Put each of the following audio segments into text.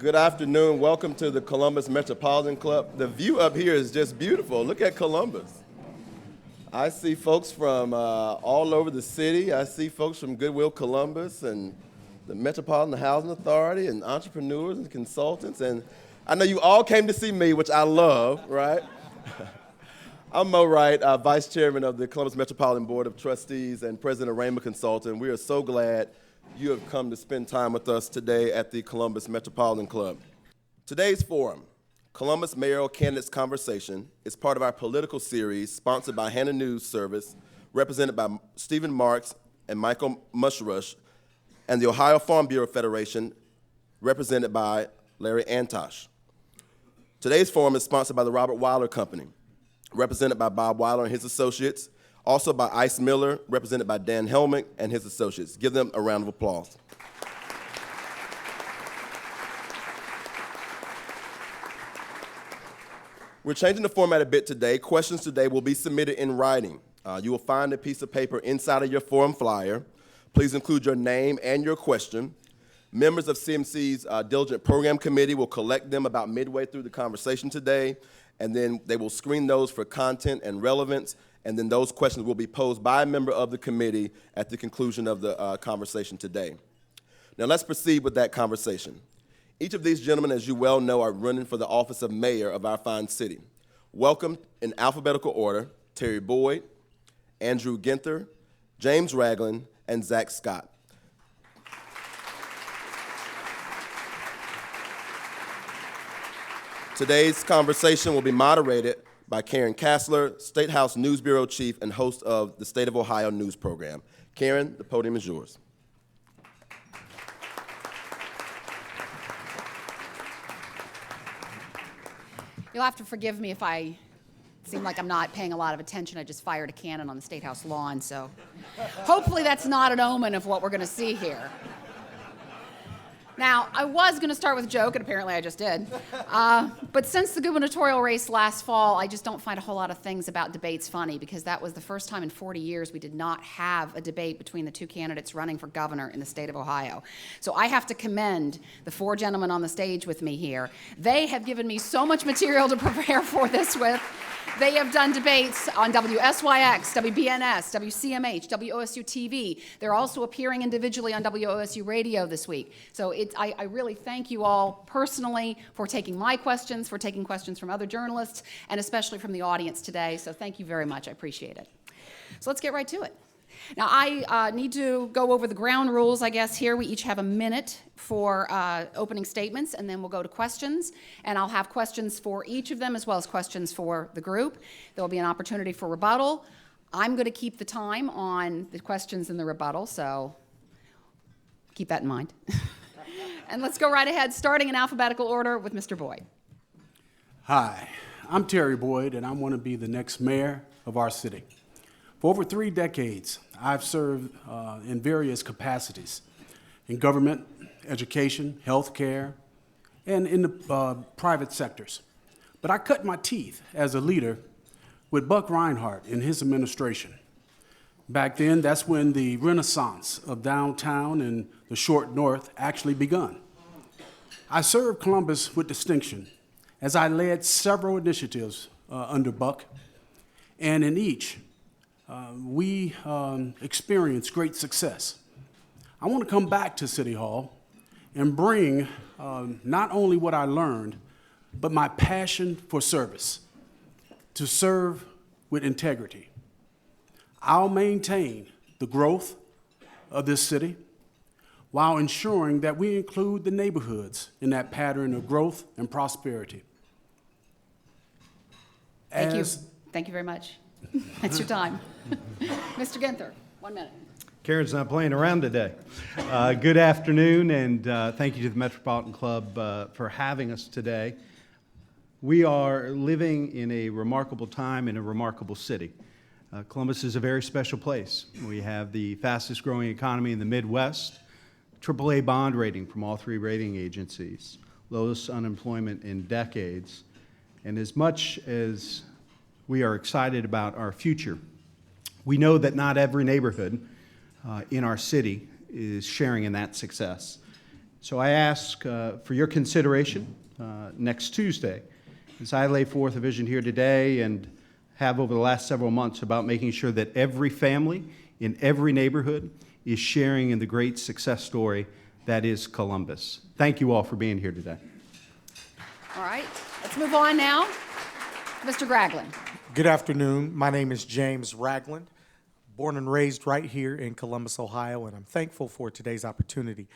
Good afternoon. Welcome to the Columbus Metropolitan Club. The view up here is just beautiful. Look at Columbus. I see folks from all over the city. I see folks from Goodwill Columbus and the Metropolitan Housing Authority and entrepreneurs and consultants. And I know you all came to see me, which I love, right? I'm Mo Wright, Vice Chairman of the Columbus Metropolitan Board of Trustees and President of Remark Consulting. We are so glad you have come to spend time with us today at the Columbus Metropolitan Club. Today's forum, Columbus Mayoral Candidates Conversation, is part of our political series sponsored by Hannah News Service, represented by Stephen Marks and Michael Mushrush, and the Ohio Farm Bureau Federation, represented by Larry Antosh. Today's forum is sponsored by the Robert Weiler Company, represented by Bob Weiler and his associates, also by Ice Miller, represented by Dan Helmick and his associates. Give them a round of applause. We're changing the format a bit today. Questions today will be submitted in writing. You will find a piece of paper inside of your forum flyer. Please include your name and your question. Members of CMC's Diligent Program Committee will collect them about midway through the conversation today, and then they will screen those for content and relevance, and then those questions will be posed by a member of the committee at the conclusion of the conversation today. Now let's proceed with that conversation. Each of these gentlemen, as you well know, are running for the office of mayor of our fine city. Welcome in alphabetical order, Terry Boyd, Andrew Ginther, James Ragland, and Zach Scott. Today's conversation will be moderated by Karen Kasler, Statehouse News Bureau Chief and host of the State of Ohio News Program. Karen, the podium is yours. You'll have to forgive me if I seem like I'm not paying a lot of attention. I just fired a cannon on the State House lawn, so hopefully that's not an omen of what we're going to see here. Now, I was going to start with a joke, and apparently I just did. But since the gubernatorial race last fall, I just don't find a whole lot of things about debates funny, because that was the first time in 40 years we did not have a debate between the two candidates running for governor in the state of Ohio. So I have to commend the four gentlemen on the stage with me here. They have given me so much material to prepare for this with. They have done debates on WSYX, WBNS, WCMH, WOSU TV. They're also appearing individually on WOSU Radio this week. So I really thank you all personally for taking my questions, for taking questions from other journalists, and especially from the audience today. So thank you very much. I appreciate it. So let's get right to it. Now, I need to go over the ground rules, I guess, here. We each have a minute for opening statements, and then we'll go to questions. And I'll have questions for each of them, as well as questions for the group. There will be an opportunity for rebuttal. I'm going to keep the time on the questions and the rebuttal, so keep that in mind. And let's go right ahead, starting in alphabetical order with Mr. Boyd. Hi, I'm Terry Boyd, and I want to be the next mayor of our city. For over 3 decades, I've served in various capacities in government, education, healthcare, and in the private sectors. But I cut my teeth as a leader with Buck Reinhardt in his administration. Back then, that's when the renaissance of downtown and the short north actually begun. I served Columbus with distinction as I led several initiatives under Buck, and in each, we experienced great success. I want to come back to City Hall and bring not only what I learned, but my passion for service, to serve with integrity. I'll maintain the growth of this city while ensuring that we include the neighborhoods in that pattern of growth and prosperity. Thank you. Thank you very much. That's your time. Mr. Ginther, 1 minute. Karen's not playing around today. Good afternoon, and thank you to the Metropolitan Club for having us today. We are living in a remarkable time in a remarkable city. Columbus is a very special place. We have the fastest growing economy in the Midwest, AAA bond rating from all 3 rating agencies, lowest unemployment in decades, and as much as we are excited about our future, we know that not every neighborhood in our city is sharing in that success. So I ask for your consideration next Tuesday as I lay forth a vision here today and have over the last several months about making sure that every family in every neighborhood is sharing in the great success story that is Columbus. Thank you all for being here today. All right, let's move on now. Mr. Ragland. Good afternoon. My name is James Ragland, born and raised right here in Columbus, Ohio, and I'm thankful for today's opportunity.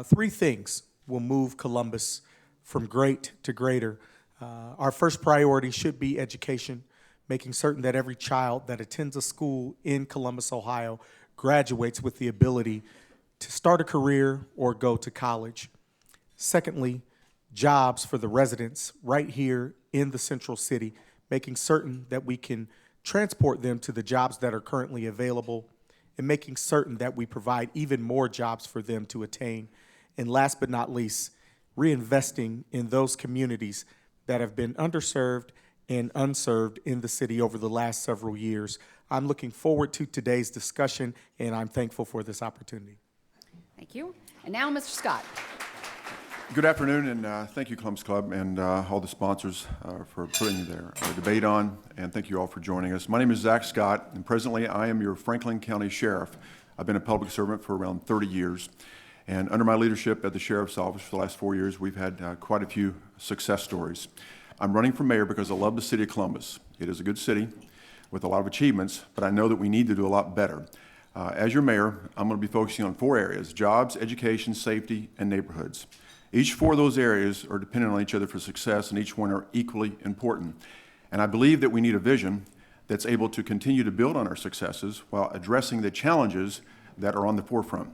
Three things will move Columbus from great to greater. Our first priority should be education, making certain that every child that attends a school in Columbus, Ohio, graduates with the ability to start a career or go to college. Secondly, jobs for the residents right here in the central city, making certain that we can transport them to the jobs that are currently available, and making certain that we provide even more jobs for them to attain. And last but not least, reinvesting in those communities that have been underserved and unserved in the city over the last several years. I'm looking forward to today's discussion, and I'm thankful for this opportunity. Thank you. And now, Mr. Scott. Good afternoon, and thank you, Columbus Club, and all the sponsors for putting their debate on, and thank you all for joining us. My name is Zach Scott, and presently I am your Franklin County Sheriff. I've been a public servant for around 30 years, and under my leadership at the Sheriff's Office for the last 4 years, we've had quite a few success stories. I'm running for mayor because I love the city of Columbus. It is a good city with a lot of achievements, but I know that we need to do a lot better. As your mayor, I'm going to be focusing on 4 areas: jobs, education, safety, and neighborhoods. Each 4 of those areas are dependent on each other for success, and each one are equally important. And I believe that we need a vision that's able to continue to build on our successes while addressing the challenges that are on the forefront.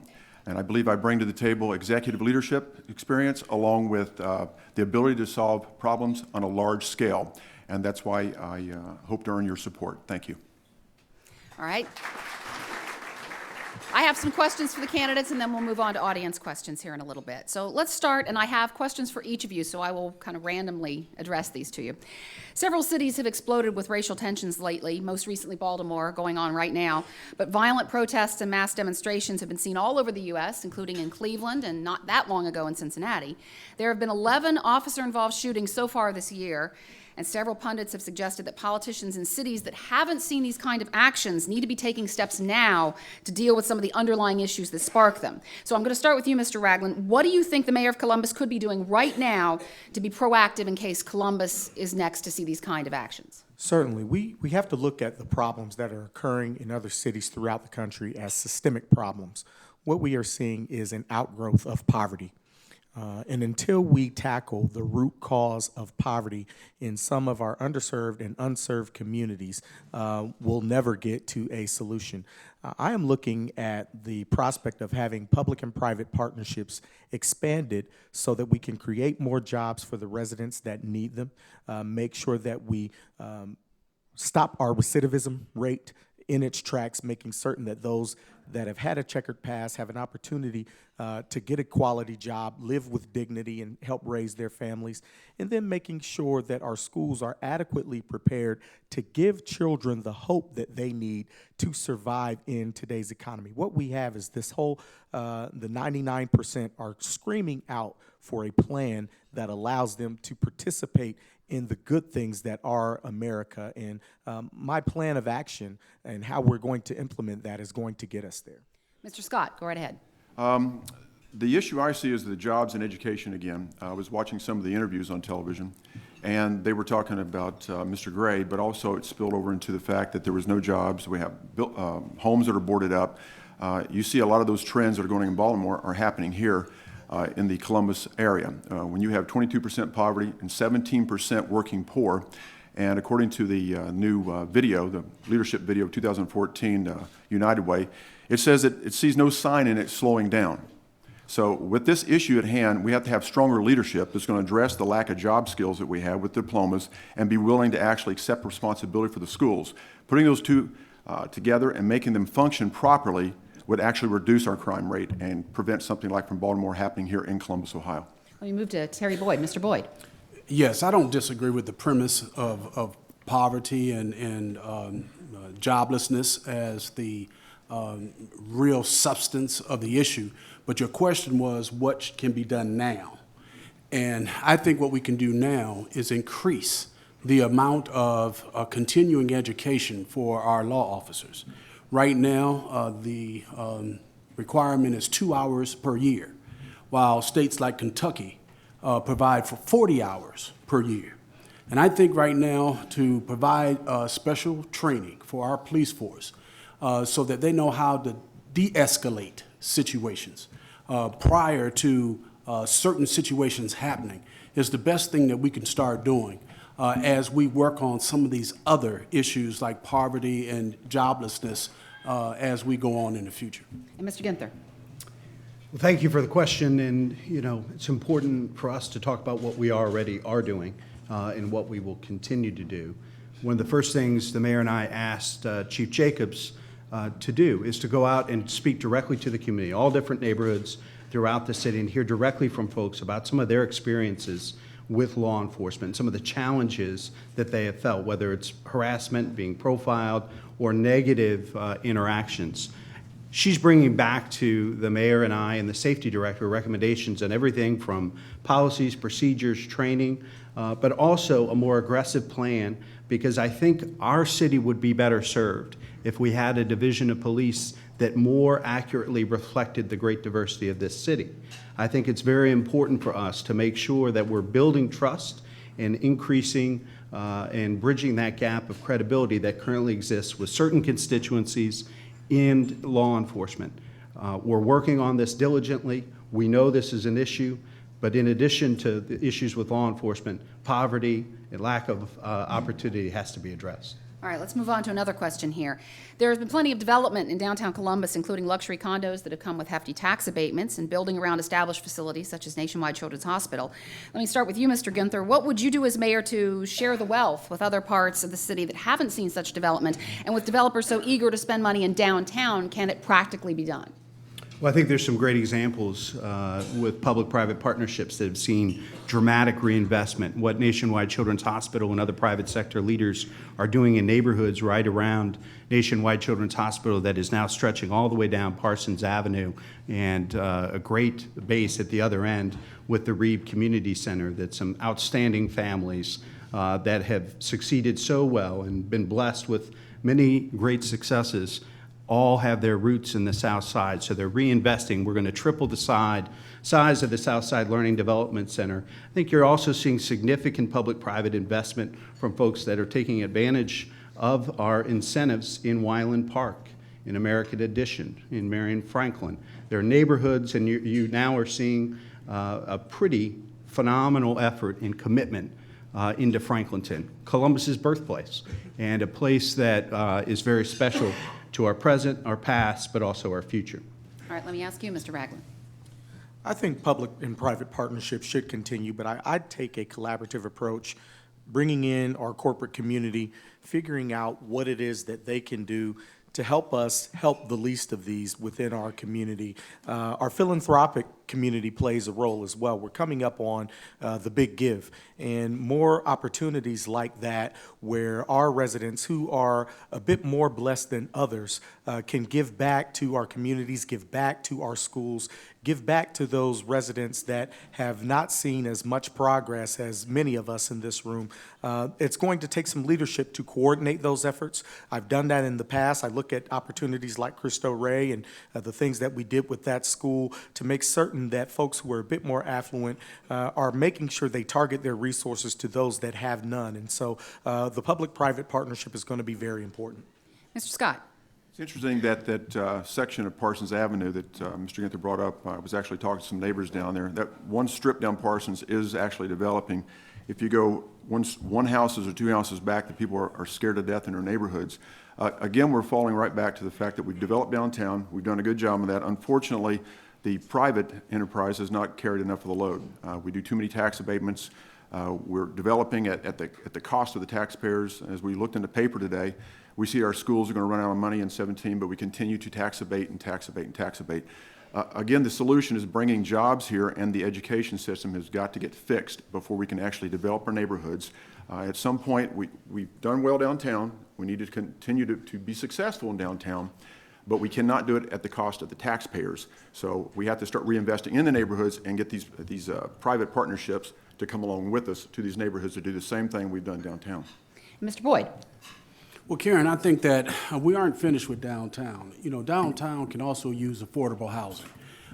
And I believe I bring to the table executive leadership experience along with the ability to solve problems on a large scale. And that's why I hope to earn your support. Thank you. All right. I have some questions for the candidates, and then we'll move on to audience questions here in a little bit. So let's start, and I have questions for each of you, so I will kind of randomly address these to you. Several cities have exploded with racial tensions lately, most recently Baltimore, going on right now. But violent protests and mass demonstrations have been seen all over the U.S., including in Cleveland and not that long ago in Cincinnati. There have been 11 officer-involved shootings so far this year, and several pundits have suggested that politicians in cities that haven't seen these kind of actions need to be taking steps now to deal with some of the underlying issues that spark them. So I'm going to start with you, Mr. Ragland. What do you think the mayor of Columbus could be doing right now to be proactive in case Columbus is next to see these kind of actions? Certainly. We have to look at the problems that are occurring in other cities throughout the country as systemic problems. What we are seeing is an outgrowth of poverty. And until we tackle the root cause of poverty in some of our underserved and unserved communities, we'll never get to a solution. I am looking at the prospect of having public and private partnerships expanded so that we can create more jobs for the residents that need them, make sure that we stop our recidivism rate in its tracks, making certain that those that have had a checkered past have an opportunity to get a quality job, live with dignity, and help raise their families, and then making sure that our schools are adequately prepared to give children the hope that they need to survive in today's economy. What we have is this whole, the 99% are screaming out for a plan that allows them to participate in the good things that are America. And my plan of action and how we're going to implement that is going to get us there. Mr. Scott, go right ahead. The issue I see is the jobs and education again. I was watching some of the interviews on television, and they were talking about Mr. Gray, but also it spilled over into the fact that there was no jobs. We have homes that are boarded up. You see a lot of those trends that are going in Baltimore are happening here in the Columbus area. When you have 22% poverty and 17% working poor, and according to the new video, the leadership video of 2014, United Way, it says that it sees no sign in it slowing down. So with this issue at hand, we have to have stronger leadership that's going to address the lack of job skills that we have with diplomas and be willing to actually accept responsibility for the schools. Putting those two together and making them function properly would actually reduce our crime rate and prevent something like from Baltimore happening here in Columbus, Ohio. Let me move to Terry Boyd. Mr. Boyd. Yes, I don't disagree with the premise of poverty and joblessness as the real substance of the issue, but your question was what can be done now. And I think what we can do now is increase the amount of continuing education for our law officers. Right now, the requirement is 2 hours per year, while states like Kentucky provide for 40 hours per year. And I think right now to provide special training for our police force so that they know how to de-escalate situations prior to certain situations happening is the best thing that we can start doing as we work on some of these other issues like poverty and joblessness as we go on in the future. And Mr. Ginther. Well, thank you for the question, and it's important for us to talk about what we already are doing and what we will continue to do. One of the first things the mayor and I asked Chief Jacobs to do is to go out and speak directly to the community, all different neighborhoods throughout the city, and hear directly from folks about some of their experiences with law enforcement, some of the challenges that they have felt, whether it's harassment, being profiled, or negative interactions. She's bringing back to the mayor and I and the safety director recommendations on everything from policies, procedures, training, but also a more aggressive plan, because I think our city would be better served if we had a division of police that more accurately reflected the great diversity of this city. I think it's very important for us to make sure that we're building trust and increasing and bridging that gap of credibility that currently exists with certain constituencies in law enforcement. We're working on this diligently. We know this is an issue, but in addition to the issues with law enforcement, poverty and lack of opportunity has to be addressed. All right, let's move on to another question here. There has been plenty of development in downtown Columbus, including luxury condos that have come with hefty tax abatements and building around established facilities such as Nationwide Children's Hospital. Let me start with you, Mr. Ginther. What would you do as mayor to share the wealth with other parts of the city that haven't seen such development? And with developers so eager to spend money in downtown, can it practically be done? Well, I think there's some great examples with public-private partnerships that have seen dramatic reinvestment. What Nationwide Children's Hospital and other private sector leaders are doing in neighborhoods right around Nationwide Children's Hospital that is now stretching all the way down Parsons Avenue, and a great base at the other end with the Reeb Community Center, that some outstanding families that have succeeded so well and been blessed with many great successes all have their roots in the South Side, so they're reinvesting. We're going to triple the size of the South Side Learning Development Center. I think you're also seeing significant public-private investment from folks that are taking advantage of our incentives in Wyland Park, in American Addition, in Marion Franklin. There are neighborhoods, and you now are seeing a pretty phenomenal effort and commitment into Franklinton, Columbus's birthplace, and a place that is very special to our present, our past, but also our future. All right, let me ask you, Mr. Ragland. I think public and private partnerships should continue, but I'd take a collaborative approach, bringing in our corporate community, figuring out what it is that they can do to help us help the least of these within our community. Our philanthropic community plays a role as well. We're coming up on the Big Give, and more opportunities like that where our residents who are a bit more blessed than others can give back to our communities, give back to our schools, give back to those residents that have not seen as much progress as many of us in this room. It's going to take some leadership to coordinate those efforts. I've done that in the past. I look at opportunities like Cristo Rey and the things that we did with that school to make certain that folks who are a bit more affluent are making sure they target their resources to those that have none. And so the public-private partnership is going to be very important. Mr. Scott. It's interesting that that section of Parsons Avenue that Mr. Ginther brought up. I was actually talking to some neighbors down there. That one strip down Parsons is actually developing. If you go one houses or two houses back, the people are scared to death in their neighborhoods. Again, we're falling right back to the fact that we've developed downtown. We've done a good job of that. Unfortunately, the private enterprise has not carried enough of the load. We do too many tax abatements. We're developing at the cost of the taxpayers. As we looked in the paper today, we see our schools are going to run out of money in 17, but we continue to tax abate and tax abate and tax abate. Again, the solution is bringing jobs here, and the education system has got to get fixed before we can actually develop our neighborhoods. At some point, we've done well downtown. We need to continue to be successful in downtown. but we cannot do it at the cost of the taxpayers. So we have to start reinvesting in the neighborhoods and get these private partnerships to come along with us to these neighborhoods to do the same thing we've done downtown. Mr. Boyd? Well, Karen, I think that we aren't finished with downtown. You know, downtown can also use affordable housing.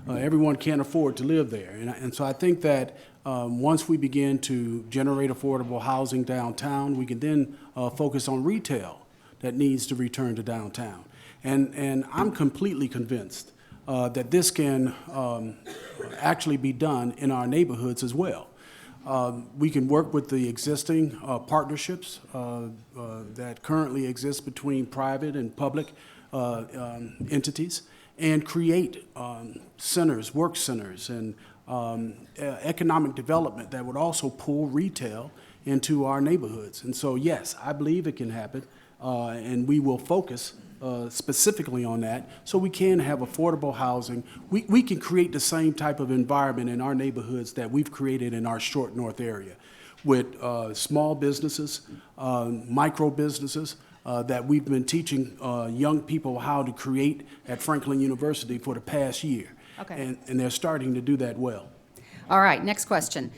Everyone can't afford to live there. And so I think that once we begin to generate affordable housing downtown, we can then focus on retail that needs to return to downtown. And I'm completely convinced that this can actually be done in our neighborhoods as well. We can work with the existing partnerships that currently exist between private and public entities and create centers, work centers, and economic development that would also pull retail into our neighborhoods. And so, yes, I believe it can happen, and we will focus specifically on that so we can have affordable housing. We can create the same type of environment in our neighborhoods that we've created in our short north area with small businesses, micro businesses that we've been teaching young people how to create at Franklin University for the past year. Okay. And they're starting to do that well. All right, next question.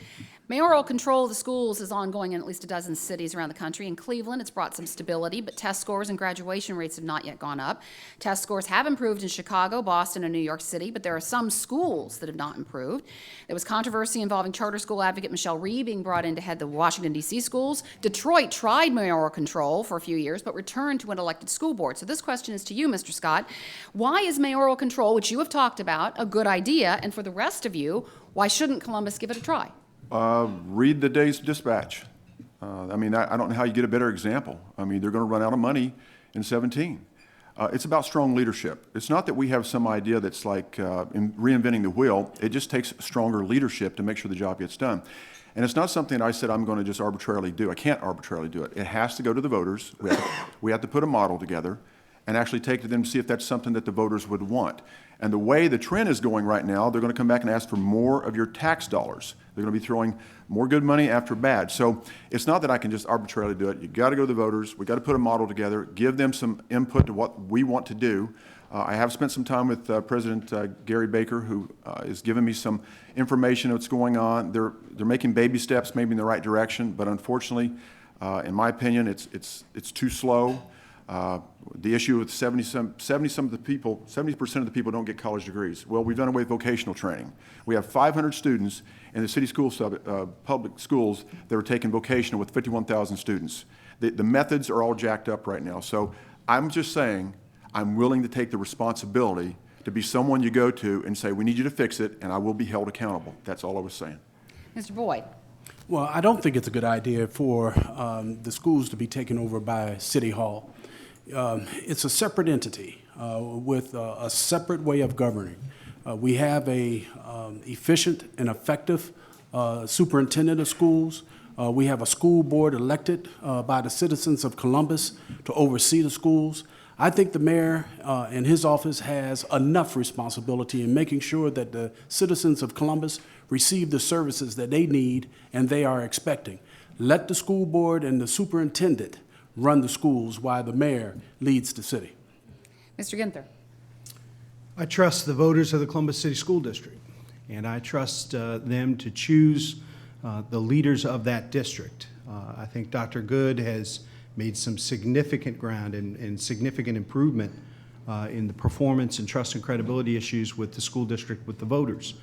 Mayoral control of the schools is ongoing in at least a dozen cities around the country. In Cleveland, it's brought some stability, but test scores and graduation rates have not yet gone up. Test scores have improved in Chicago, Boston, and New York City, but there are some schools that have not improved. There was controversy involving charter school advocate Michelle Rhee being brought in to head the Washington, D.C. schools. Detroit tried mayoral control for a few years, but returned to an elected school board. So this question is to you, Mr. Scott. Why is mayoral control, which you have talked about, a good idea? And for the rest of you, why shouldn't Columbus give it a try? Read the day's dispatch. I mean, I don't know how you get a better example. I mean, they're going to run out of money in 17. It's about strong leadership. It's not that we have some idea that's like in reinventing the wheel. It just takes stronger leadership to make sure the job gets done. And it's not something I said I'm going to just arbitrarily do. I can't arbitrarily do it. It has to go to the voters. We have to put a model together and actually take to them to see if that's something that the voters would want. And the way the trend is going right now, they're going to come back and ask for more of your tax dollars. They're going to be throwing more good money after bad. So it's not that I can just arbitrarily do it. You've got to go to the voters. We've got to put a model together, give them some input to what we want to do. I have spent some time with President Gary Baker, who has given me some information of what's going on. They're making baby steps, maybe in the right direction, but unfortunately, in my opinion, it's too slow. The issue with 70% of the people don't get college degrees. Well, we've done away with vocational training. We have 500 students in the city school public schools that are taking vocational with 51,000 students. The methods are all jacked up right now. So I'm just saying I'm willing to take the responsibility to be someone you go to and say, we need you to fix it, and I will be held accountable. That's all I was saying. Mr. Boyd? Well, I don't think it's a good idea for the schools to be taken over by City Hall. It's a separate entity with a separate way of governing. We have a efficient and effective superintendent of schools. We have a school board elected by the citizens of Columbus to oversee the schools. I think the mayor and his office has enough responsibility in making sure that the citizens of Columbus receive the services that they need and they are expecting. Let the school board and the superintendent run the schools while the mayor leads the city. Mr. Ginther? I trust the voters of the Columbus City School District, and I trust them to choose the leaders of that district. I think Dr. Good has made some significant ground and significant improvement in the performance and trust and credibility issues with the school district, with the voters.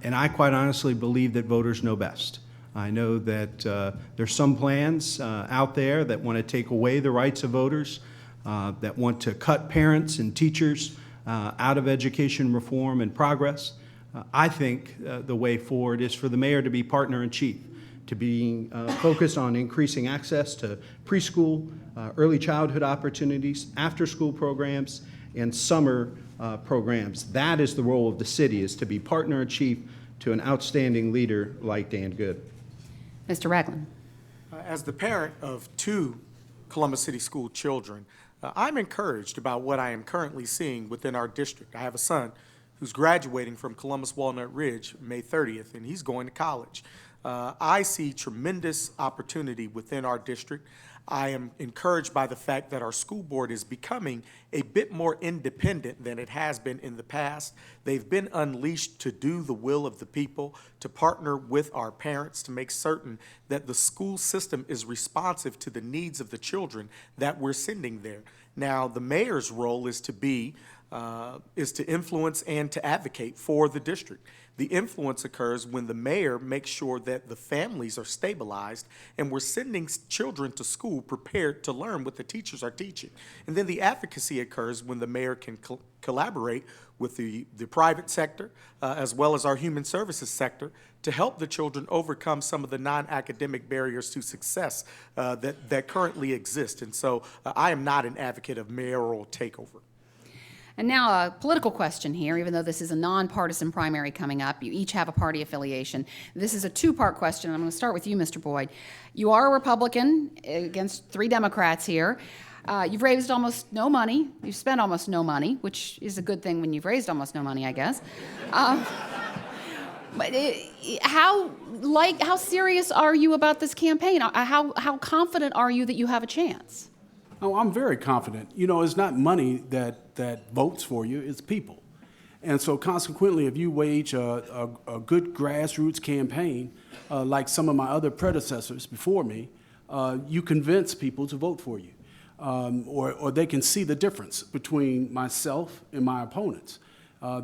And I quite honestly believe that voters know best. I know that there's some plans out there that want to take away the rights of voters, that want to cut parents and teachers out of education reform and progress. I think the way forward is for the mayor to be partner in chief, to be focused on increasing access to preschool, early childhood opportunities, after-school programs, and summer programs. That is the role of the city, is to be partner in chief to an outstanding leader like Dan Good. Mr. Ragland? As the parent of 2 Columbus City School children, I'm encouraged about what I am currently seeing within our district. I have a son who's graduating from Columbus Walnut Ridge May 30th, and he's going to college. I see tremendous opportunity within our district. I am encouraged by the fact that our school board is becoming a bit more independent than it has been in the past. They've been unleashed to do the will of the people, to partner with our parents to make certain that the school system is responsive to the needs of the children that we're sending there. Now, the mayor's role is to influence and to advocate for the district. The influence occurs when the mayor makes sure that the families are stabilized and we're sending children to school prepared to learn what the teachers are teaching. And then the advocacy occurs when the mayor can collaborate with the private sector as well as our human services sector to help the children overcome some of the non-academic barriers to success that currently exist. And so I am not an advocate of mayoral takeover. And now a political question here, even though this is a nonpartisan primary coming up. You each have a party affiliation. This is a two-part question. I'm going to start with you, Mr. Boyd. You are a Republican against 3 Democrats here. You've raised almost no money. You've spent almost no money, which is a good thing when you've raised almost no money, I guess. But how serious are you about this campaign? How confident are you that you have a chance? Oh, I'm very confident. You know, it's not money that votes for you, it's people. And so consequently, if you wage a good grassroots campaign, like some of my other predecessors before me, you convince people to vote for you. Or they can see the difference between myself and my opponents.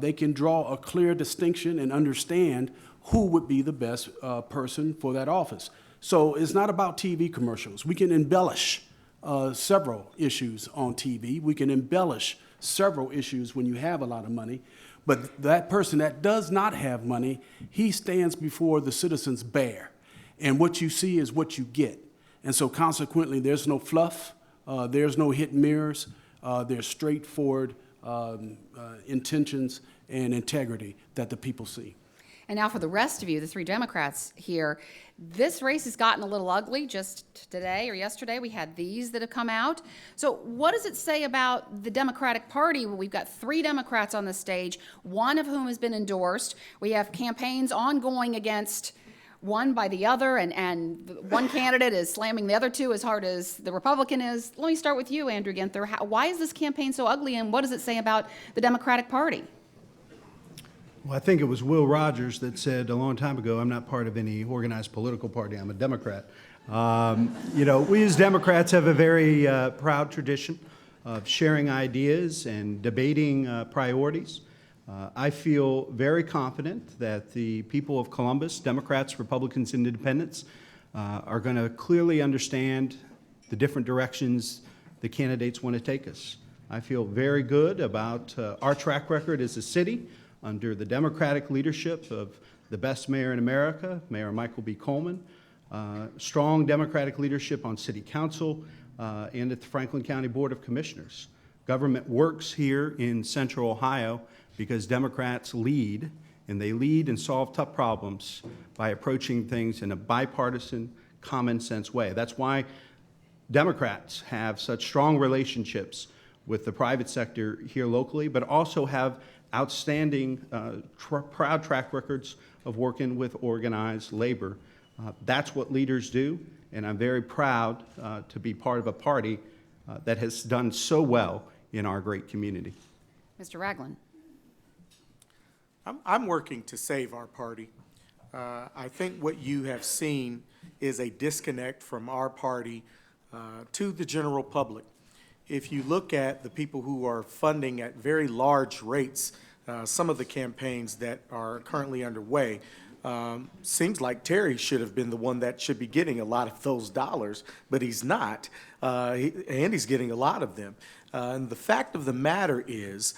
They can draw a clear distinction and understand who would be the best person for that office. So it's not about TV commercials. We can embellish several issues on TV. We can embellish several issues when you have a lot of money. But that person that does not have money, he stands before the citizens bare. And what you see is what you get. And so consequently, there's no fluff. There's no hidden mirrors. There's straightforward intentions and integrity that the people see. And now for the rest of you, the 3 Democrats here, this race has gotten a little ugly. Just today or yesterday, we had these that have come out. So what does it say about the Democratic Party? Well, we've got 3 Democrats on the stage, one of whom has been endorsed. We have campaigns ongoing against one by the other, and one candidate is slamming the other 2 as hard as the Republican is. Let me start with you, Andrew Ginther. Why is this campaign so ugly, and what does it say about the Democratic Party? Well, I think it was Will Rogers that said a long time ago, I'm not part of any organized political party, I'm a Democrat. You know, we as Democrats have a very proud tradition of sharing ideas and debating priorities. I feel very confident that the people of Columbus, Democrats, Republicans, and Independents, are going to clearly understand the different directions the candidates want to take us. I feel very good about our track record as a city under the Democratic leadership of the best mayor in America, Mayor Michael B. Coleman, strong Democratic leadership on City Council and at the Franklin County Board of Commissioners. Government works here in Central Ohio because Democrats lead, and they lead and solve tough problems by approaching things in a bipartisan, common sense way. That's why Democrats have such strong relationships with the private sector here locally, but also have outstanding, proud track records of working with organized labor. That's what leaders do, and I'm very proud to be part of a party that has done so well in our great community. Mr. Ragland. I'm working to save our party. I think what you have seen is a disconnect from our party to the general public. If you look at the people who are funding at very large rates some of the campaigns that are currently underway, seems like Terry should have been the one that should be getting a lot of those dollars, but he's not, and he's getting a lot of them. And the fact of the matter is,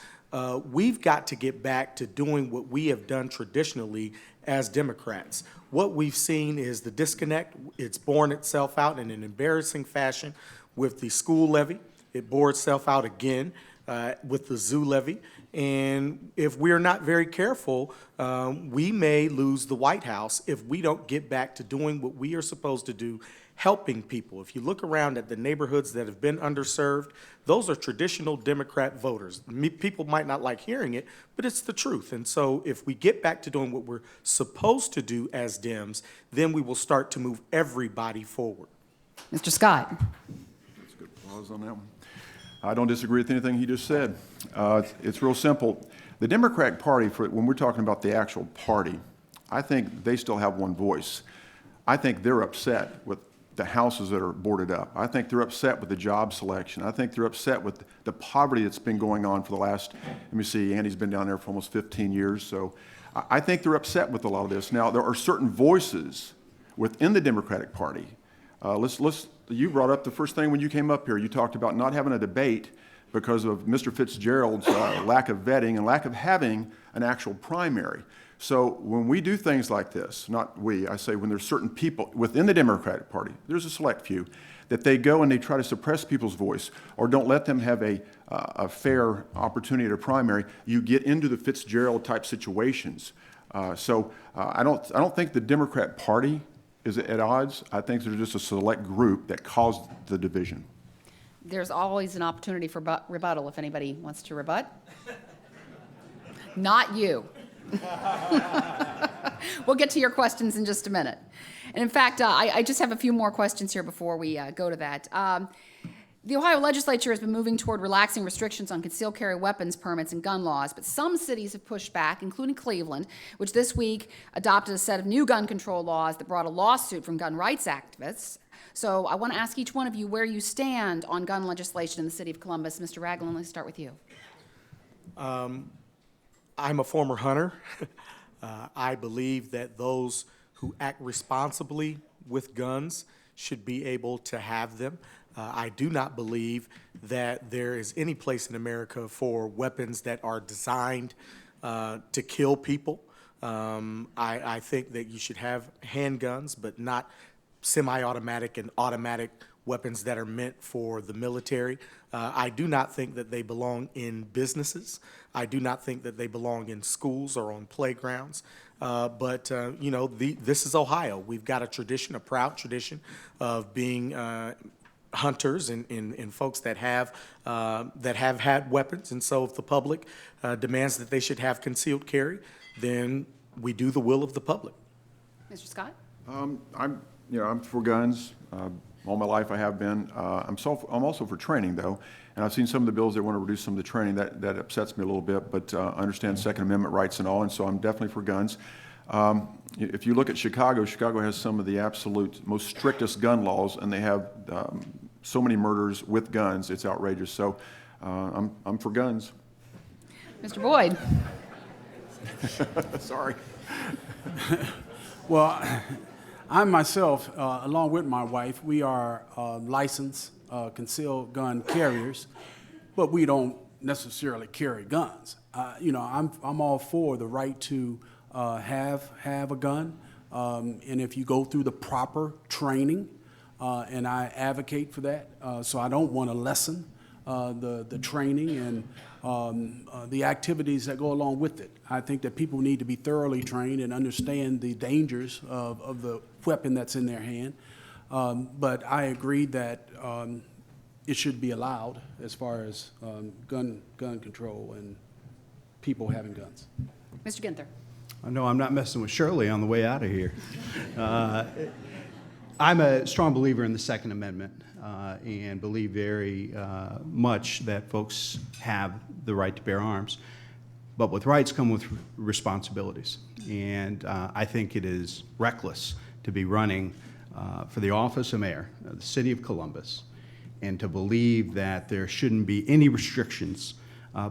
we've got to get back to doing what we have done traditionally as Democrats. What we've seen is the disconnect. It's borne itself out in an embarrassing fashion with the school levy. It bore itself out again with the zoo levy. And if we're not very careful, we may lose the White House if we don't get back to doing what we are supposed to do, helping people. If you look around at the neighborhoods that have been underserved, those are traditional Democrat voters. People might not like hearing it, but it's the truth. And so if we get back to doing what we're supposed to do as Dems, then we will start to move everybody forward. Mr. Scott. That's a good pause on that one. I don't disagree with anything he just said. It's real simple. The Democratic Party, when we're talking about the actual party, I think they still have one voice. I think they're upset with the houses that are boarded up. I think they're upset with the job selection. I think they're upset with the poverty that's been going on for the last, let me see, Andy's been down there for almost 15 years, so I think they're upset with a lot of this. Now, there are certain voices within the Democratic Party. You brought up the first thing when you came up here. You talked about not having a debate because of Mr. Fitzgerald's lack of vetting and lack of having an actual primary. So when we do things like this, not we, I say when there's certain people within the Democratic Party, there's a select few, that they go and they try to suppress people's voice or don't let them have a fair opportunity at a primary, you get into the Fitzgerald type situations. I don't think the Democrat Party is at odds. I think there's just a select group that caused the division. There's always an opportunity for rebuttal if anybody wants to rebut. Not you. We'll get to your questions in just a minute. And in fact, I just have a few more questions here before we go to that. The Ohio legislature has been moving toward relaxing restrictions on concealed carry weapons permits and gun laws, but some cities have pushed back, including Cleveland, which this week adopted a set of new gun control laws that brought a lawsuit from gun rights activists. So I want to ask each one of you where you stand on gun legislation in the city of Columbus. Mr. Ragland, let's start with you. I'm a former hunter. I believe that those who act responsibly with guns should be able to have them. I do not believe that there is any place in America for weapons that are designed to kill people. I think that you should have handguns, but not semi-automatic and automatic weapons that are meant for the military. I do not think that they belong in businesses. I do not think that they belong in schools or on playgrounds. This is Ohio. We've got a tradition, a proud tradition of being hunters and folks that have had weapons. And so if the public demands that they should have concealed carry, then we do the will of the public. Mr. Scott? I'm for guns. All my life I have been. I'm also for training, though, and I've seen some of the bills that want to reduce some of the training. That upsets me a little bit, but I understand Second Amendment rights and all, and so I'm definitely for guns. If you look at Chicago, Chicago has some of the absolute most strictest gun laws, and they have so many murders with guns. It's outrageous. So I'm for guns. Mr. Boyd? Sorry. Well, I myself, along with my wife, we are licensed concealed gun carriers, but we don't necessarily carry guns. I'm all for the right to have a gun, and if you go through the proper training, and I advocate for that. So I don't want to lessen the training and the activities that go along with it. I think that people need to be thoroughly trained and understand the dangers of the weapon that's in their hand. But I agree that it should be allowed as far as gun control and people having guns. Mr. Ginther? No, I'm not messing with Shirley on the way out of here. I'm a strong believer in the Second Amendment and believe very much that folks have the right to bear arms. But with rights come with responsibilities. And I think it is reckless to be running for the office of mayor of the city of Columbus and to believe that there shouldn't be any restrictions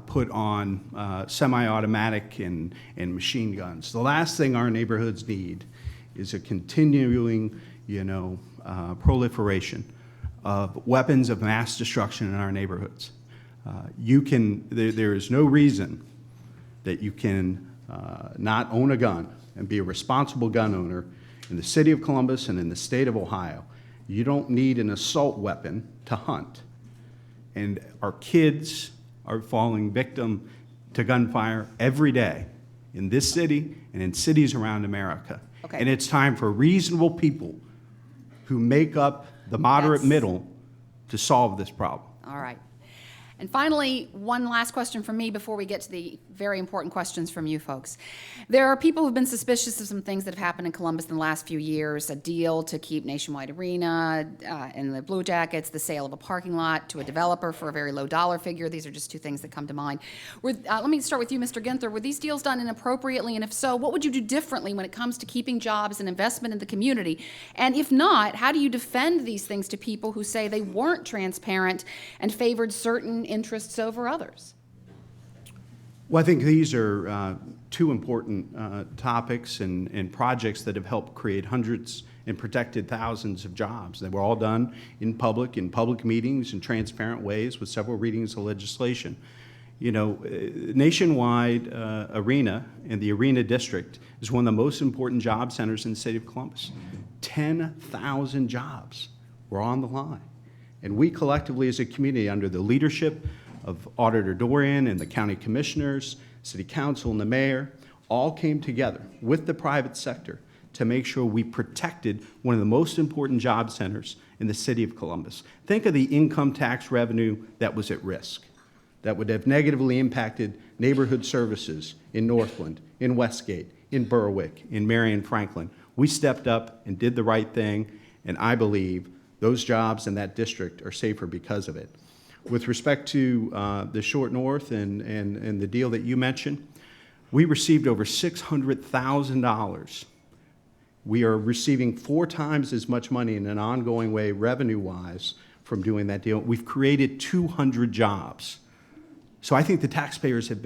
put on semi-automatic and machine guns. The last thing our neighborhoods need is a continuing, proliferation of weapons of mass destruction in our neighborhoods. There is no reason that you can not own a gun and be a responsible gun owner in the city of Columbus and in the state of Ohio. You don't need an assault weapon to hunt. And our kids are falling victim to gunfire every day in this city and in cities around America. Okay. And it's time for reasonable people who make up the moderate That's- middle to solve this problem. All right. And finally, one last question from me before we get to the very important questions from you folks. There are people who've been suspicious of some things that have happened in Columbus in the last few years, a deal to keep Nationwide Arena and the Blue Jackets, the sale of a parking lot to a developer for a very low dollar figure. These are just two things that come to mind. Let me start with you, Mr. Ginther. Were these deals done inappropriately? And if so, what would you do differently when it comes to keeping jobs and investment in the community? And if not, how do you defend these things to people who say they weren't transparent and favored certain interests over others? Well, I think these are two important topics and projects that have helped create hundreds and protected thousands of jobs. They were all done in public meetings, in transparent ways with several readings of legislation. You know, Nationwide Arena and the Arena District is one of the most important job centers in the city of Columbus. 10,000 jobs were on the line. And we collectively as a community, under the leadership of Auditor Dorian and the county commissioners, city council, and the mayor, all came together with the private sector to make sure we protected one of the most important job centers in the city of Columbus. Think of the income tax revenue that was at risk, that would have negatively impacted neighborhood services in Northland, in Westgate, in Berwick, in Marion Franklin. We stepped up and did the right thing, and I believe those jobs in that district are safer because of it. With respect to the Short North and the deal that you mentioned, we received over $600,000. We are receiving 4 times as much money in an ongoing way, revenue-wise, from doing that deal. We've created 200 jobs. So I think the taxpayers have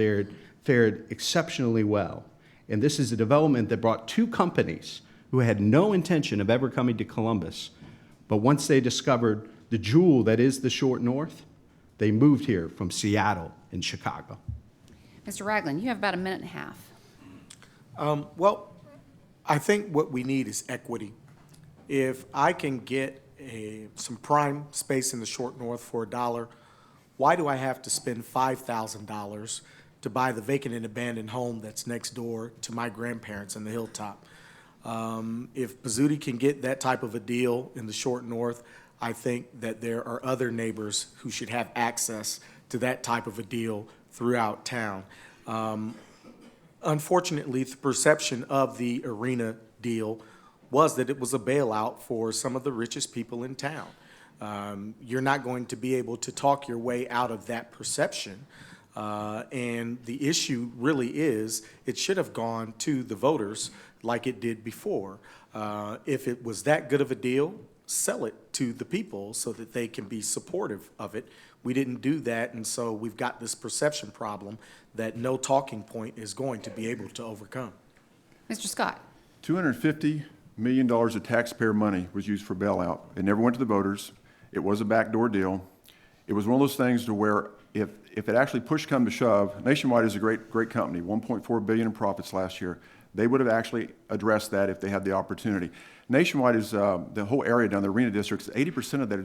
fared exceptionally well. And this is a development that brought 2 companies who had no intention of ever coming to Columbus. But once they discovered the jewel that is the Short North, they moved here from Seattle and Chicago. Mr. Ragland, you have about a minute and a half. Well, I think what we need is equity. If I can get some prime space in the Short North for $1, why do I have to spend $5,000 to buy the vacant and abandoned home that's next door to my grandparents in the Hilltop? If Pizzuti can get that type of a deal in the Short North, I think that there are other neighbors who should have access to that type of a deal throughout town. Unfortunately, the perception of the Arena deal was that it was a bailout for some of the richest people in town. You're not going to be able to talk your way out of that perception. And the issue really is it should have gone to the voters like it did before. If it was that good of a deal, sell it to the people so that they can be supportive of it. We didn't do that, and so we've got this perception problem that no talking point is going to be able to overcome. Mr. Scott. $250 million of taxpayer money was used for bailout. It never went to the voters. It was a backdoor deal. It was one of those things to where if it actually push come to shove, Nationwide is a great company, $1.4 billion in profits last year. They would have actually addressed that if they had the opportunity. Nationwide is the whole area down the Arena District. 80% of that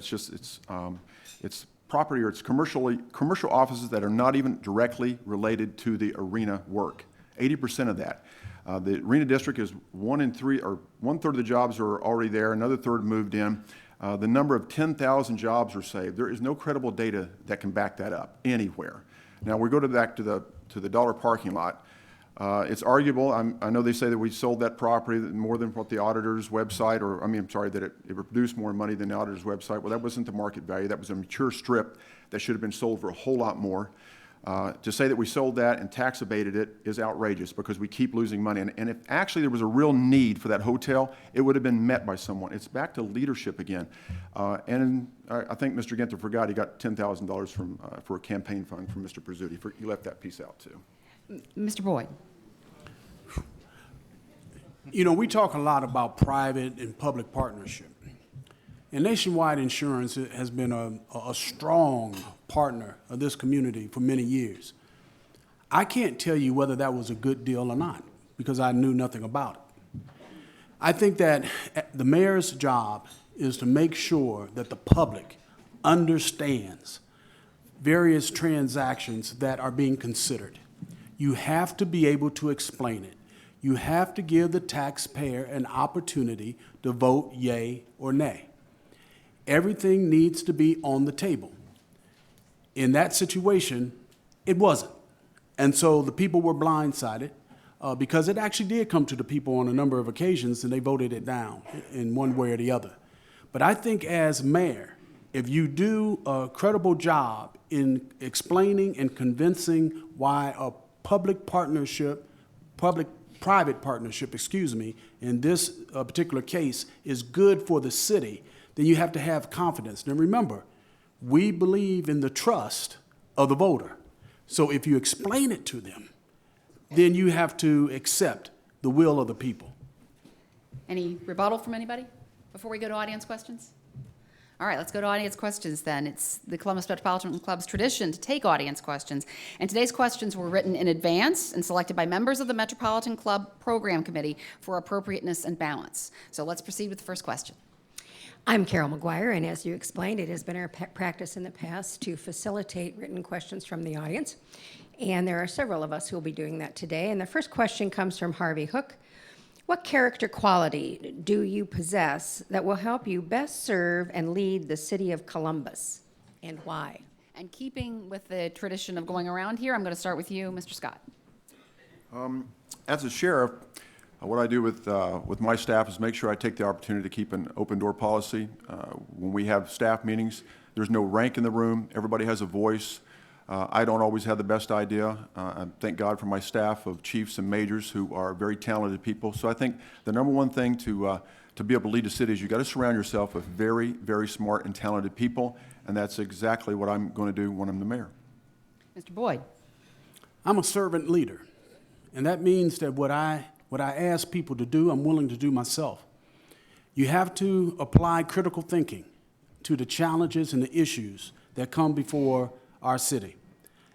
it's property or it's commercial offices that are not even directly related to the arena work. 80% of that. The Arena District is 1 in 3, or 1/3 of the jobs are already there. Another third moved in. The number of 10,000 jobs are saved. There is no credible data that can back that up anywhere. Now we go back to the dollar parking lot. It's arguable. I know they say that we sold that property more than what the auditor's website, that it produced more money than the auditor's website. Well, that wasn't the market value. That was a mature strip that should have been sold for a whole lot more. To say that we sold that and tax abated it is outrageous because we keep losing money. And if actually there was a real need for that hotel, it would have been met by someone. It's back to leadership again. And I think Mr. Ginther forgot he got $10,000 for a campaign fund from Mr. Pizzuti. He left that piece out too. Mr. Boyd. You know, we talk a lot about private and public partnership. And Nationwide Insurance has been a strong partner of this community for many years. I can't tell you whether that was a good deal or not because I knew nothing about it. I think that the mayor's job is to make sure that the public understands various transactions that are being considered. You have to be able to explain it. You have to give the taxpayer an opportunity to vote yay or nay. Everything needs to be on the table. In that situation, it wasn't. And so the people were blindsided because it actually did come to the people on a number of occasions, and they voted it down in one way or the other. But I think as mayor, if you do a credible job in explaining and convincing why a public-private partnership, in this particular case is good for the city, then you have to have confidence. Now remember, we believe in the trust of the voter. So if you explain it to them, then you have to accept the will of the people. Any rebuttal from anybody before we go to audience questions? All right, let's go to audience questions then. It's the Columbus Metropolitan Club's tradition to take audience questions. And today's questions were written in advance and selected by members of the Metropolitan Club Program Committee for appropriateness and balance. So let's proceed with the first question. I'm Carol McGuire, and as you explained, it has been our practice in the past to facilitate written questions from the audience. And there are several of us who will be doing that today. And the first question comes from Harvey Hook. What character quality do you possess that will help you best serve and lead the city of Columbus, and why? And keeping with the tradition of going around here, I'm going to start with you, Mr. Scott. As a sheriff, what I do with my staff is make sure I take the opportunity to keep an open door policy. When we have staff meetings, there's no rank in the room. Everybody has a voice. I don't always have the best idea. I thank God for my staff of chiefs and majors who are very talented people. So I think the number one thing to be able to lead a city is you've got to surround yourself with very, very smart and talented people, and that's exactly what I'm going to do when I'm the mayor. Mr. Boyd. I'm a servant leader, and that means that what I ask people to do, I'm willing to do myself. You have to apply critical thinking to the challenges and the issues that come before our city.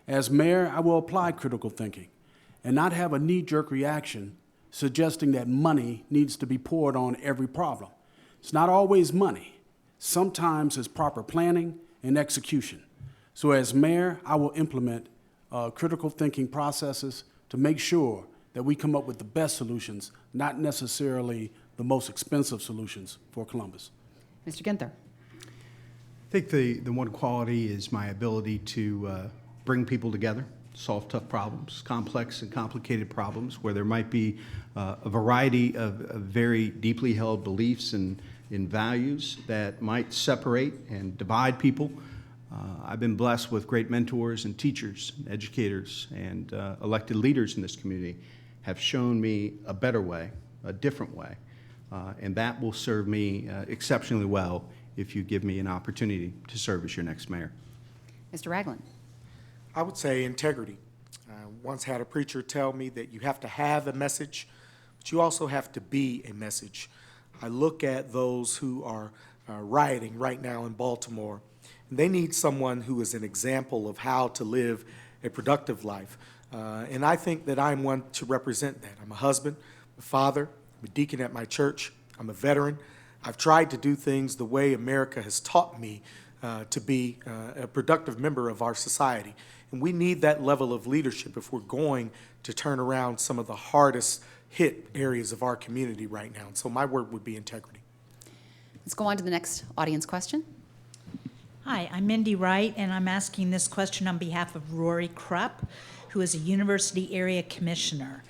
As mayor, I will apply critical thinking and not have a knee-jerk reaction suggesting that money needs to be poured on every problem. It's not always money. Sometimes it's proper planning and execution. So as mayor, I will implement critical thinking processes to make sure that we come up with the best solutions, not necessarily the most expensive solutions for Columbus. Mr. Ginther. I think the one quality is my ability to bring people together, solve tough problems, complex and complicated problems, where there might be a variety of very deeply held beliefs and values that might separate and divide people. I've been blessed with great mentors and teachers, and educators, and elected leaders in this community have shown me a better way, a different way, and that will serve me exceptionally well if you give me an opportunity to serve as your next mayor. Mr. Ragland. I would say integrity. I once had a preacher tell me that you have to have a message, but you also have to be a message. I look at those who are rioting right now in Baltimore, and they need someone who is an example of how to live a productive life. And I think that I'm one to represent that. I'm a husband, a father, I'm a deacon at my church, I'm a veteran. I've tried to do things the way America has taught me to be a productive member of our society. And we need that level of leadership if we're going to turn around some of the hardest hit areas of our community right now. And so my word would be integrity. Let's go on to the next audience question. Hi, I'm Mindy Wright, and I'm asking this question on behalf of Rory Krupp, who is a university area commissioner.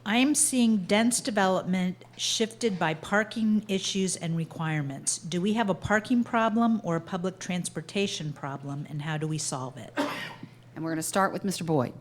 I'm seeing dense development shifted by parking issues and requirements. Do we have a parking problem or a public transportation problem, and how do we solve it? And we're going to start with Mr. Boyd.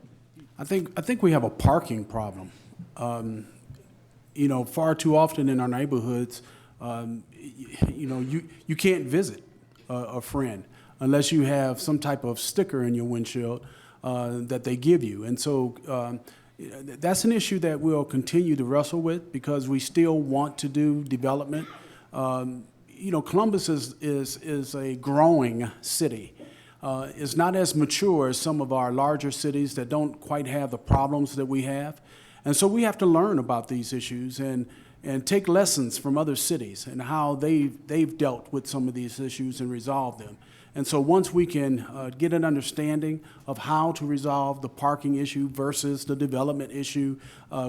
I think we have a parking problem. Far too often in our neighborhoods, you can't visit a friend unless you have some type of sticker in your windshield that they give you. And so that's an issue that we'll continue to wrestle with because we still want to do development. Columbus is a growing city. It's not as mature as some of our larger cities that don't quite have the problems that we have. And so we have to learn about these issues. And and take lessons from other cities and how they've dealt with some of these issues and resolved them. And so once we can get an understanding of how to resolve the parking issue versus the development issue,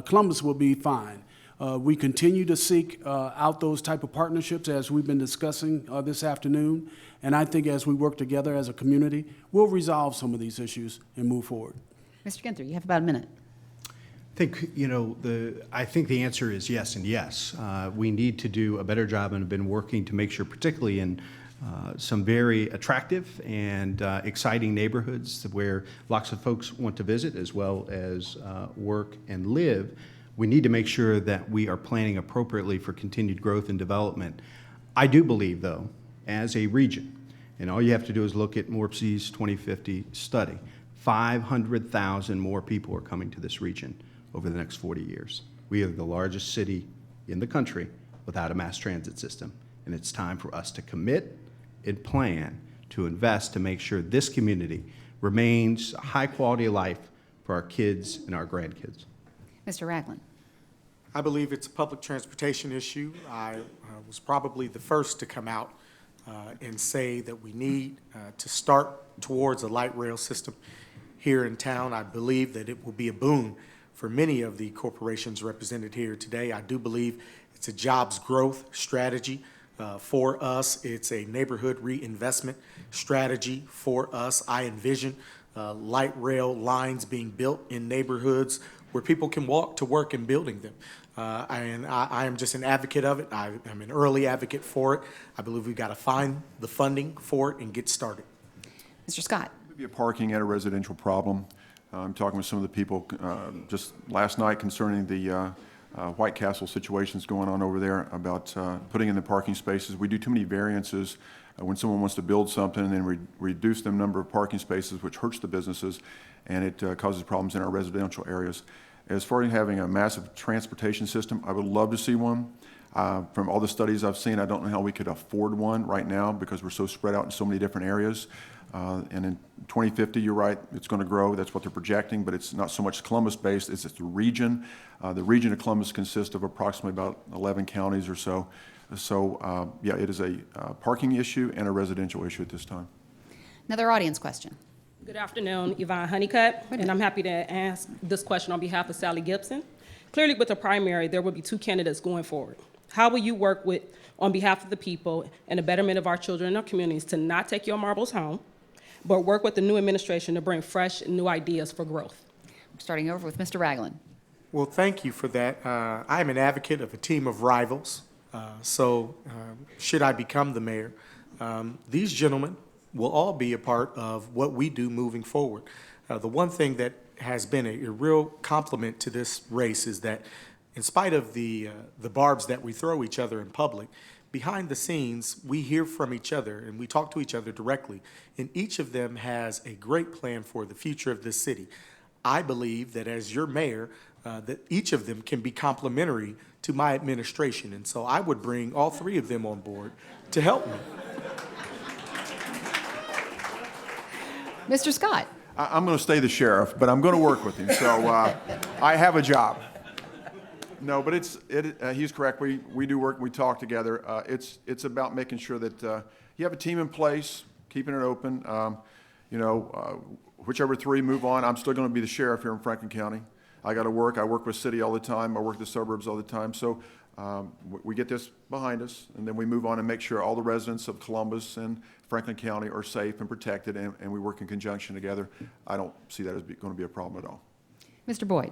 Columbus will be fine. We continue to seek out those type of partnerships as we've been discussing this afternoon. And I think as we work together as a community, we'll resolve some of these issues and move forward. Mr. Ginther, you have about a minute. I think the answer is yes and yes. We need to do a better job and have been working to make sure, particularly in some very attractive and exciting neighborhoods where lots of folks want to visit as well as work and live, we need to make sure that we are planning appropriately for continued growth and development. I do believe, though, as a region, and all you have to do is look at Morpsey's 2050 study, 500,000 more people are coming to this region over the next 40 years. We are the largest city in the country without a mass transit system, and it's time for us to commit and plan to invest to make sure this community remains a high quality of life for our kids and our grandkids. Mr. Ragland. I believe it's a public transportation issue. I was probably the first to come out and say that we need to start towards a light rail system here in town. I believe that it will be a boon for many of the corporations represented here today. I do believe it's a jobs growth strategy for us. It's a neighborhood reinvestment strategy for us. I envision light rail lines being built in neighborhoods where people can walk to work and building them. And I am just an advocate of it. I'm an early advocate for it. I believe we've got to find the funding for it and get started. Mr. Scott. Maybe a parking and a residential problem. I'm talking with some of the people just last night concerning the White Castle situations going on over there about putting in the parking spaces. We do too many variances when someone wants to build something and then reduce the number of parking spaces, which hurts the businesses, and it causes problems in our residential areas. As far as having a massive transportation system, I would love to see one. From all the studies I've seen, I don't know how we could afford one right now because we're so spread out in so many different areas. And in 2050, you're right, it's going to grow. That's what they're projecting, but it's not so much Columbus-based. It's the region. The region of Columbus consists of approximately about 11 counties or so. So, yeah, it is a parking issue and a residential issue at this time. Another audience question. Good afternoon, Yvonne Honeycutt, and I'm happy to ask this question on behalf of Sally Gibson. Clearly, with the primary, there will be two candidates going forward. How will you work on behalf of the people and the betterment of our children and our communities to not take your marbles home, but work with the new administration to bring fresh and new ideas for growth? I'm starting over with Mr. Ragland. Well, thank you for that. I am an advocate of a team of rivals. So should I become the mayor, these gentlemen will all be a part of what we do moving forward. The one thing that has been a real compliment to this race is that in spite of the barbs that we throw each other in public, behind the scenes, we hear from each other and we talk to each other directly. And each of them has a great plan for the future of this city. I believe that as your mayor, that each of them can be complementary to my administration. And so I would bring all three of them on board to help me. Mr. Scott. I'm going to stay the sheriff, but I'm going to work with him. So I have a job. No, but he's correct. We do work. We talk together. It's about making sure that you have a team in place, keeping it open. Whichever three move on, I'm still going to be the sheriff here in Franklin County. I got to work. I work with city all the time. I work the suburbs all the time. So we get this behind us, and then we move on and make sure all the residents of Columbus and Franklin County are safe and protected, and we work in conjunction together. I don't see that as going to be a problem at all. Mr. Boyd.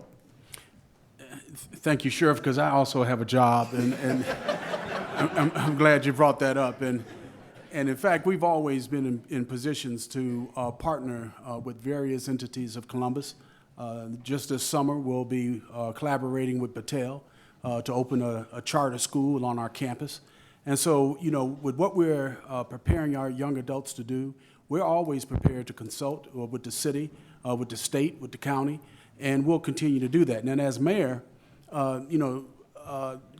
Thank you, Sheriff, because I also have a job, and I'm glad you brought that up. And in fact, we've always been in positions to partner with various entities of Columbus. Just this summer, we'll be collaborating with Battelle to open a charter school on our campus. And so, with what we're preparing our young adults to do, we're always prepared to consult with the city, with the state, with the county, and we'll continue to do that. And then as mayor,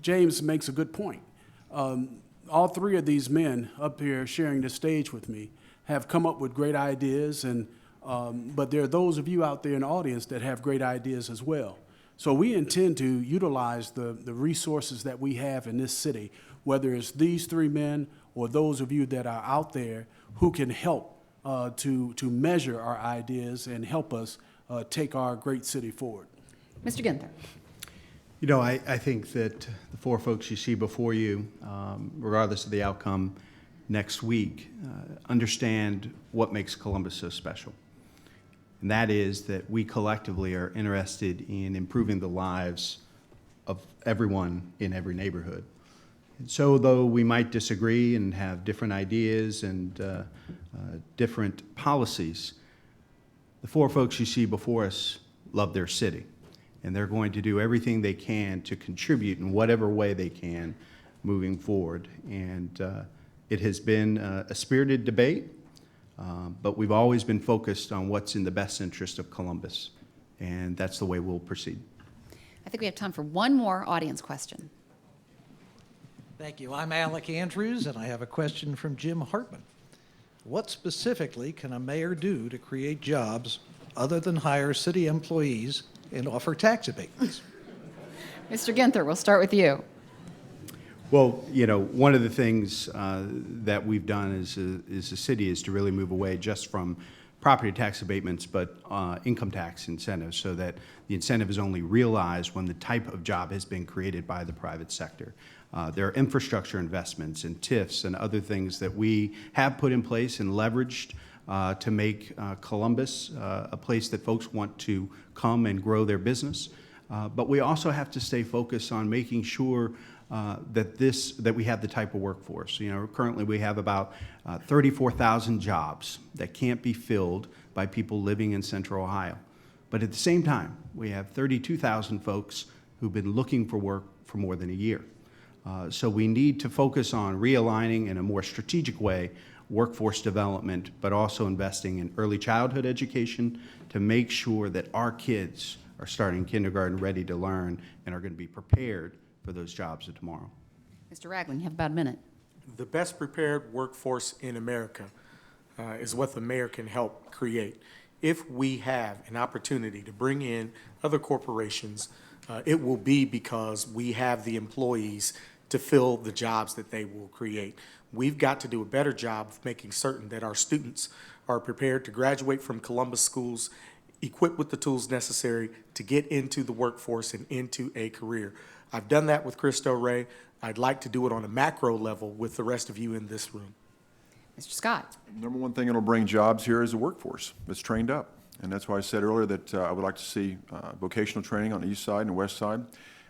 James makes a good point. All three of these men up here sharing the stage with me have come up with great ideas, but there are those of you out there in the audience that have great ideas as well. So we intend to utilize the resources that we have in this city, whether it's these three men or those of you that are out there who can help to measure our ideas and help us take our great city forward. Mr. Ginther. You know, I think that the four folks you see before you, regardless of the outcome next week, understand what makes Columbus so special. And that is that we collectively are interested in improving the lives of everyone in every neighborhood. And so though we might disagree and have different ideas and different policies, the four folks you see before us love their city. And they're going to do everything they can to contribute in whatever way they can moving forward. And it has been a spirited debate, but we've always been focused on what's in the best interest of Columbus. And that's the way we'll proceed. I think we have time for one more audience question. Thank you. I'm Alec Andrews, and I have a question from Jim Hartman. What specifically can a mayor do to create jobs other than hire city employees and offer tax abatements? Mr. Ginther, we'll start with you. Well, you know, one of the things that we've done as a city is to really move away just from property tax abatements, but income tax incentives, so that the incentive is only realized when the type of job has been created by the private sector. There are infrastructure investments and TIFs and other things that we have put in place and leveraged to make Columbus a place that folks want to come and grow their business. But we also have to stay focused on making sure that we have the type of workforce. You know, currently we have about 34,000 jobs that can't be filled by people living in Central Ohio. But at the same time, we have 32,000 folks who've been looking for work for more than a year. So we need to focus on realigning in a more strategic way workforce development, but also investing in early childhood education to make sure that our kids are starting kindergarten ready to learn and are going to be prepared for those jobs of tomorrow. Mr. Ragland, you have about a minute. The best prepared workforce in America is what the mayor can help create. If we have an opportunity to bring in other corporations, it will be because we have the employees to fill the jobs that they will create. We've got to do a better job of making certain that our students are prepared to graduate from Columbus schools, equipped with the tools necessary to get into the workforce and into a career. I've done that with Cristo Rey. I'd like to do it on a macro level with the rest of you in this room. Mr. Scott. Number one thing that'll bring jobs here is a workforce that's trained up. And that's why I said earlier that I would like to see vocational training on the east side and west side.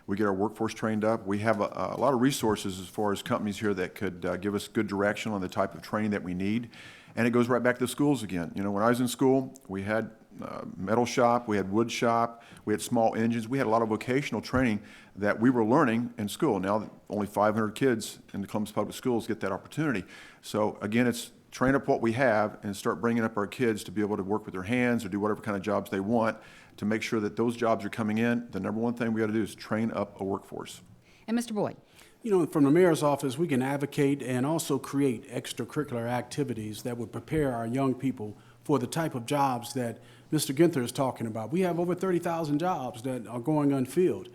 We get our workforce trained up. We have a lot of resources as far as companies here that could give us good direction on the type of training that we need. And it goes right back to the schools again. You know, when I was in school, we had metal shop, we had wood shop, we had small engines. We had a lot of vocational training that we were learning in school. Now only 500 kids in the Columbus Public Schools get that opportunity. So again, it's train up what we have and start bringing up our kids to be able to work with their hands or do whatever kind of jobs they want to make sure that those jobs are coming in. The number one thing we got to do is train up a workforce. And Mr. Boyd. You know, from the mayor's office, we can advocate and also create extracurricular activities that would prepare our young people for the type of jobs that Mr. Ginther is talking about. We have over 30,000 jobs that are going unfilled.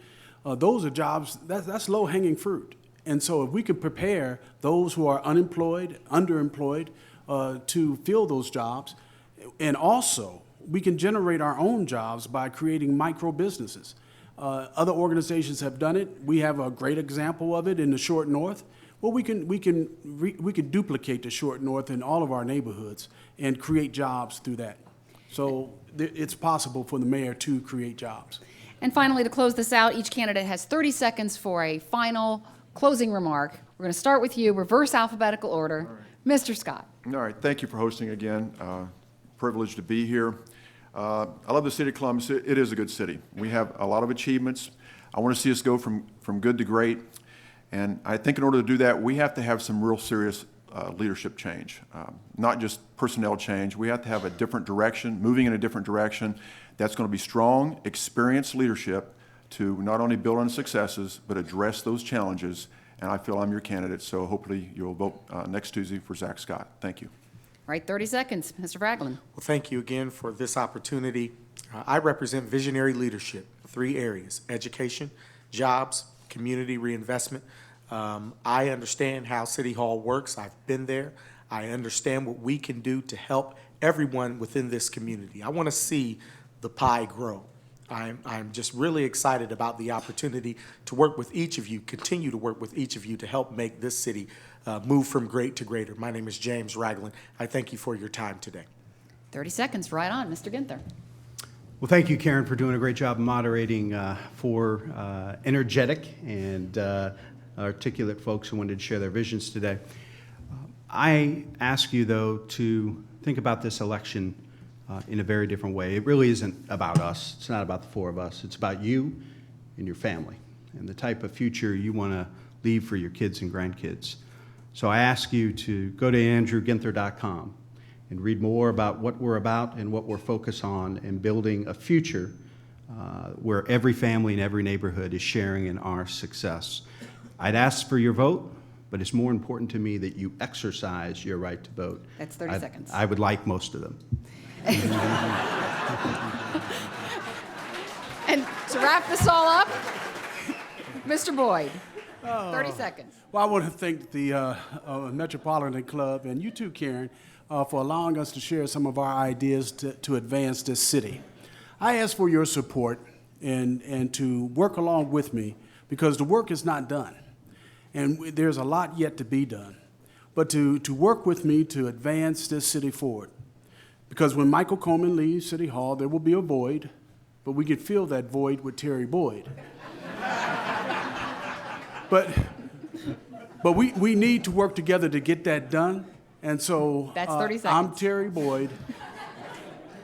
Those are jobs, that's low-hanging fruit. And so if we could prepare those who are unemployed, underemployed, to fill those jobs, and also we can generate our own jobs by creating micro businesses. Other organizations have done it. We have a great example of it in the Short North. Well, we could duplicate the Short North in all of our neighborhoods and create jobs through that. So it's possible for the mayor to create jobs. And finally, to close this out, each candidate has 30 seconds for a final closing remark. We're going to start with you, reverse alphabetical order. Mr. Scott. All right, thank you for hosting again. Privileged to be here. I love the city of Columbus. It is a good city. We have a lot of achievements. I want to see us go from good to great. And I think in order to do that, we have to have some real serious leadership change, not just personnel change. We have to have a different direction, moving in a different direction. That's going to be strong, experienced leadership to not only build on successes, but address those challenges. And I feel I'm your candidate, so hopefully you'll vote next Tuesday for Zach Scott. Thank you. All right, 30 seconds. Mr. Ragland. Well, thank you again for this opportunity. I represent visionary leadership. three areas: education, jobs, community reinvestment. I understand how City Hall works. I've been there. I understand what we can do to help everyone within this community. I want to see the pie grow. I'm just really excited about the opportunity to work with each of you, continue to work with each of you to help make this city move from great to greater. My name is James Ragland. I thank you for your time today. 30 seconds, right on, Mr. Ginther. Well, thank you, Karen, for doing a great job moderating for energetic and articulate folks who wanted to share their visions today. I ask you, though, to think about this election in a very different way. It really isn't about us. It's not about the four of us. It's about you and your family and the type of future you want to leave for your kids and grandkids. So I ask you to go to andrewginther.com and read more about what we're about and what we're focused on in building a future where every family in every neighborhood is sharing in our success. I'd ask for your vote, but it's more important to me that you exercise your right to vote. That's 30 seconds. I would like most of them. And to wrap this all up, Mr. Boyd, 30 seconds. Well, I want to thank the Metropolitan Club and you too, Karen, for allowing us to share some of our ideas to advance this city. I ask for your support and to work along with me because the work is not done. And there's a lot yet to be done. But to work with me to advance this city forward. Because when Michael Coleman leaves City Hall, there will be a void, but we can fill that void with Terry Boyd. But we need to work together to get that done. And so That's 30 seconds. I'm Terry Boyd,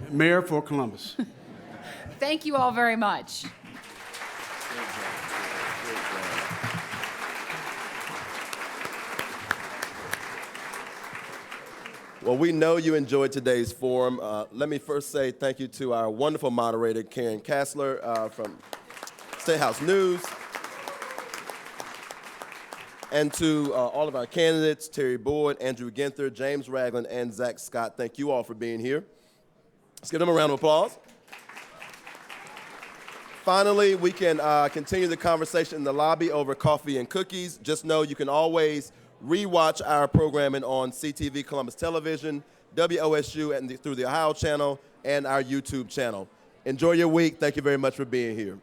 Mayor for Columbus. Thank you all very much. Well, we know you enjoyed today's forum. Let me first say thank you to our wonderful moderator, Karen Kasler from Statehouse News, and to all of our candidates, Terry Boyd, Andrew Ginther, James Ragland, and Zach Scott. Thank you all for being here. Let's give them a round of applause. Finally, we can continue the conversation in the lobby over coffee and cookies. Just know you can always rewatch our programming on CTV Columbus Television, WOSU and through the Ohio channel, and our YouTube channel. Enjoy your week. Thank you very much for being here.